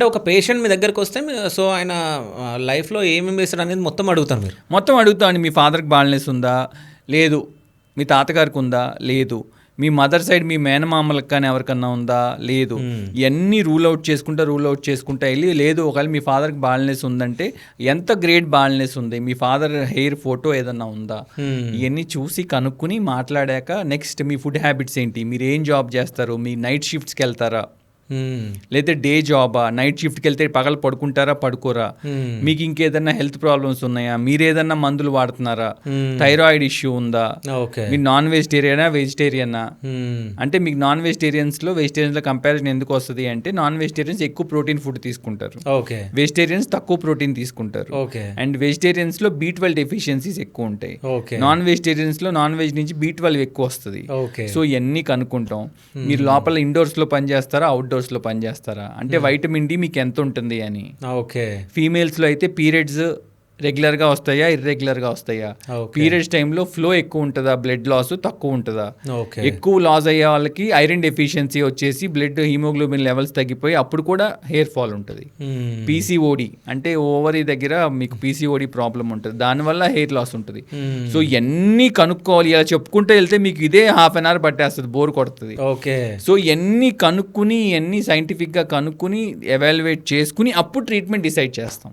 అంటే ఒక పేషెంట్ మీ దగ్గరికి వస్తే సో ఆయన లైఫ్లో ఏమేమి చేస్తాడు అనేది మొత్తం అడుగుతారు మీరు? మొత్తం అడుగుతామండి. మీ ఫాదర్కి బాల్నెస్ ఉందా? లేదు. మీ తాతగారికి ఉందా? లేదు. మీ మదర్ సైడ్ మీ మేనమామలకు కానీ ఎవరికన్నా ఉందా? లేదు. ఇవన్నీ రూల్ అవుట్ చేసుకుంటా వెళ్ళి, లేదు ఒకవేళ మీ ఫాదర్కి బాల్నెస్ ఉందంటే ఎంత గ్రేట్ బాల్నెస్ ఉంది, మీ ఫాదర్ హెయిర్ ఫోటో ఏదన్నా ఉందా, ఇవన్నీ చూసి కనుక్కుని మాట్లాడాక నెక్స్ట్ మీ ఫుడ్ హ్యాబిట్స్ ఏంటి, మీరు ఏం జాబ్ చేస్తారు, మీ నైట్ షిఫ్ట్స్కి వెళ్తారా, లేదా డే జాబా, నైట్ షిఫ్ట్కి వెళ్తే పగలు పడుకుంటారా పడుకోరా, మీకు ఇంకేదన్నా హెల్త్ ప్రాబ్లమ్స్ ఉన్నాయా, మీరు ఏదన్నా మందులు వాడుతున్నారా, థైరాయిడ్ ఇష్యూ ఉందా, మీరు నాన్ వెజిటేరియనా. అంటే మీకు నాన్ వెజిటేరియన్స్లో కంపారిజన్ ఎందుకు వస్తుంది అంటే నాన్ వెజిటేరియన్స్ ఎక్కువ ప్రోటీన్ ఫుడ్ తీసుకుంటారు, వెజిటేరియన్స్ తక్కువ ప్రోటీన్ తీసుకుంటారు. అండ్ వెజిటేరియన్స్లో B12 డెఫిషియన్సీస్ ఎక్కువ ఉంటాయి, నాన్ వెజిటేరియన్స్లో నాన్ వెజ్ నుంచి B12 ఎక్కువ వస్తుంది. సో ఇవన్నీ కనుక్కుంటాం. మీరు లోపల ఇండోర్స్లో పనిచేస్తారా అవుట్డోర్స్లో పనిచేస్తారా, అంటే వైటమిన్ డి మీకు ఎంత ఉంటుంది అని. ఫీమేల్స్లో అయితే పీరియడ్స్ రెగ్యులర్గా వస్తాయా ఇర్రెగ్యులర్గా వస్తాయా, పీరియడ్స్ టైంలో ఫ్లో ఎక్కువ ఉంటుందా, బ్లడ్ లాస్ తక్కువ ఉంటుందా, ఎక్కువ లాస్ అయ్యే వాళ్ళకి ఐరన్ డెఫిషియన్సీ వచ్చేసి బ్లడ్ హీమోగ్లోబిన్ లెవెల్స్ తగ్గిపోయి అప్పుడు కూడా హెయిర్ ఫాల్ ఉంటుంది. పీసీఓడి అంటే ఓవరీ దగ్గర మీకు పీసీఓడి ప్రాబ్లం ఉంటుంది, దానివల్ల హెయిర్ లాస్ ఉంటుంది. సో ఇవన్నీ కనుక్కోవాలి. ఇలా చెప్పుకుంటూ వెళ్తే మీకు ఇదే ½ an hour పట్టేస్తుంది, బోర్ కొడుతుంది. సో ఇవన్నీ కనుక్కుని ఇవన్నీ సైంటిఫిక్గా కనుక్కుని ఎవాల్యుయేట్ చేసుకుని అప్పుడు ట్రీట్మెంట్ డిసైడ్ చేస్తాం.